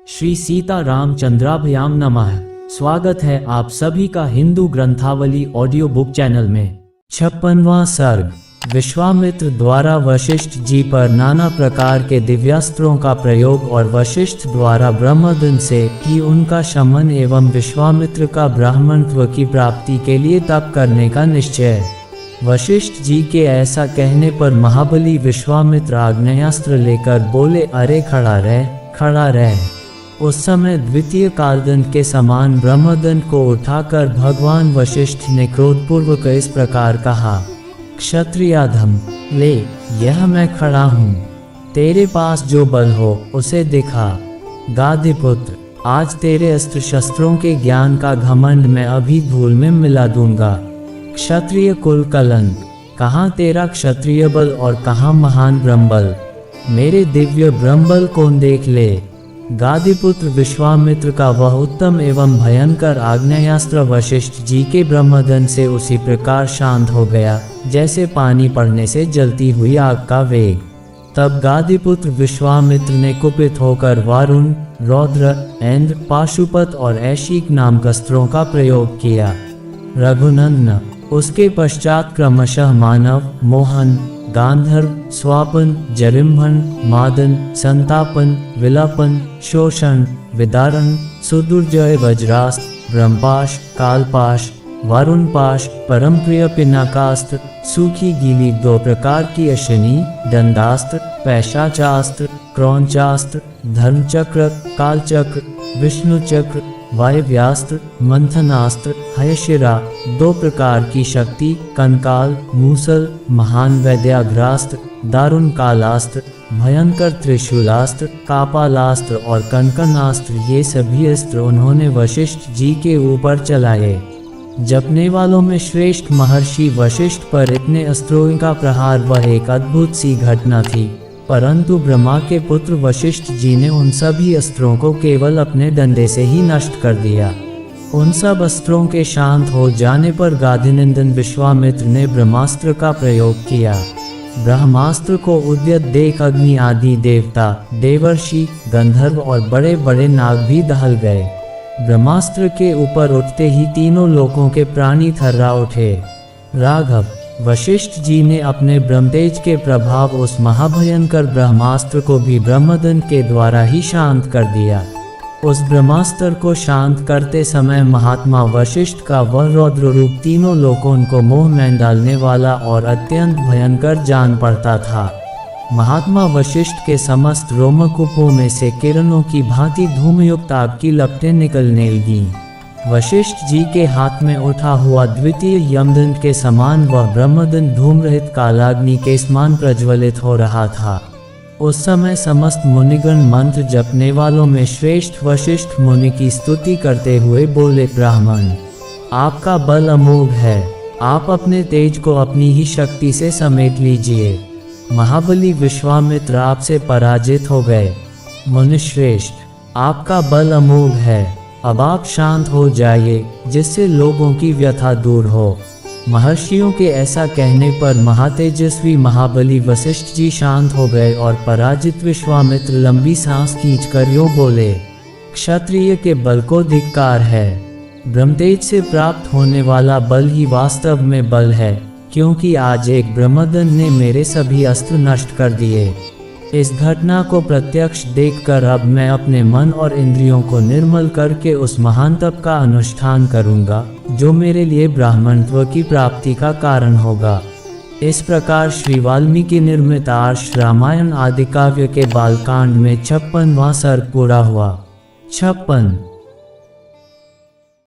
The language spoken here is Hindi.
श्री सीता रामचंद्राभ्याम नमः। स्वागत है आप सभी का हिंदू ग्रंथावली ऑडियो बुक चैनल में। 56वां सर्ग। विश्वामित्र द्वारा वशिष्ठ जी पर नाना प्रकार के दिव्यास्त्रों का प्रयोग और वशिष्ठ द्वारा ब्रह्मदन से कि उनका शमन एवं विश्वामित्र का ब्राह्मणत्व की प्राप्ति के लिए तप करने का निश्चय। वशिष्ठ जी के ऐसा कहने पर महाबली विश्वामित्र आग्नेयास्त्र लेकर बोले, अरे खड़ा रह। उस समय द्वितीय कालदंड के समान ब्रह्मदंड को उठाकर भगवान वशिष्ठ ने क्रोधपूर्वक इस प्रकार कहा, क्षत्रियाधम, ले, यह मैं खड़ा हूँ, तेरे पास जो बल हो उसे दिखा। गादिपुत्र, आज तेरे अस्त्र शस्त्रों के ज्ञान का घमंड मैं अभी धूल में मिला दूंगा। क्षत्रिय कुल कलंक, कहाँ तेरा क्षत्रिय बल और कहाँ महान ब्रह्मबल, मेरे दिव्य ब्रह्मबल कौन देख ले। गादिपुत्र विश्वामित्र का वह उत्तम एवं भयंकर आग्नेयास्त्र वशिष्ठ जी के ब्रह्मदन से उसी प्रकार शांत हो गया जैसे पानी पड़ने से जलती हुई आग का वेग। तब गादिपुत्र विश्वामित्र ने कुपित होकर वारुण, रौद्र, इंद्र, पाशुपत और ऐशिक नामक अस्त्रों का प्रयोग किया। रघुनंदन, उसके पश्चात क्रमशः मानव, मोहन, गांधर्व, स्वापन, जरिम्भन, मादन, संतापन, विलापन, शोषण, विदारण, सुदुर्जय, वज्रास्त्र, ब्रह्मपाश, कालपाश, वारुणपाश, परमप्रिय पिनाकास्त्र, सूखी गीली 2 प्रकार की अशनी, दंडास्त्र, पैशाचास्त्र, क्रौंचास्त्र, धर्मचक्र, कालचक्र, विष्णुचक्र, वायव्यास्त्र, मंथनास्त्र, हयशिरा, 2 प्रकार की शक्ति, कनकाल, मूसल, महान वैद्याग्रास्त्र, दारुण कालास्त्र, भयंकर त्रिशूलास्त्र, कापालास्त्र और कनकनास्त्र, ये सभी अस्त्र उन्होंने वशिष्ठ जी के ऊपर चलाए। जपने वालों में श्रेष्ठ महर्षि वशिष्ठ पर इतने अस्त्रों का प्रहार वह एक अद्भुत सी घटना थी, परंतु ब्रह्मा के पुत्र वशिष्ठ जी ने उन सभी अस्त्रों को केवल अपने डंडे से ही नष्ट कर दिया। उन सब अस्त्रों के शांत हो जाने पर गादिनंदन विश्वामित्र ने ब्रह्मास्त्र का प्रयोग किया। ब्रह्मास्त्र को उद्यत देख अग्नि आदि देवता, देवर्षि, गंधर्व और बड़े बड़े नाग भी दहल गए। ब्रह्मास्त्र के ऊपर उठते ही तीनों लोकों के प्राणी थर्रा उठे। राघव, वशिष्ठ जी ने अपने ब्रह्मतेज के प्रभाव उस महाभयंकर ब्रह्मास्त्र को भी ब्रह्मदंड के द्वारा ही शांत कर दिया। उस ब्रह्मास्त्र को शांत करते समय महात्मा वशिष्ठ का वह रौद्र रूप तीनों लोकों को मोह में डालने वाला और अत्यंत भयंकर जान पड़ता था। महात्मा वशिष्ठ के समस्त रोमकूपों में से किरणों की भांति धूमयुक्त आग की लपटें निकलने लगीं। वशिष्ठ जी के हाथ में उठा हुआ द्वितीय यमदंड के समान वह ब्रह्मदंड धूमरहित कालाग्नि के समान प्रज्वलित हो रहा था। उस समय समस्त मुनिगण मंत्र जपने वालों में श्रेष्ठ वशिष्ठ मुनि की स्तुति करते हुए बोले, ब्राह्मण, आपका बल अमोघ है, आप अपने तेज को अपनी ही शक्ति से समेट लीजिए। महाबली विश्वामित्र आपसे पराजित हो गए। मुनिश्रेष्ठ, आपका बल अमोघ है, अब आप शांत हो जाइए जिससे लोगों की व्यथा दूर हो। महर्षियों के ऐसा कहने पर महातेजस्वी महाबली वशिष्ठ जी शांत हो गए और पराजित विश्वामित्र लंबी सांस खींचकर यूं बोले, क्षत्रिय के बल को धिक्कार है। ब्रह्मतेज से प्राप्त होने वाला बल ही वास्तव में बल है, क्योंकि आज एक ब्रह्मदंड ने मेरे सभी अस्त्र नष्ट कर दिए। इस घटना को प्रत्यक्ष देखकर अब मैं अपने मन और इंद्रियों को निर्मल करके उस महान तप का अनुष्ठान करूंगा जो मेरे लिए ब्राह्मणत्व की प्राप्ति का कारण होगा। इस प्रकार श्री वाल्मीकि निर्मित आर्ष रामायण आदि काव्य के बालकांड में 56वां सर्ग पूरा हुआ। 56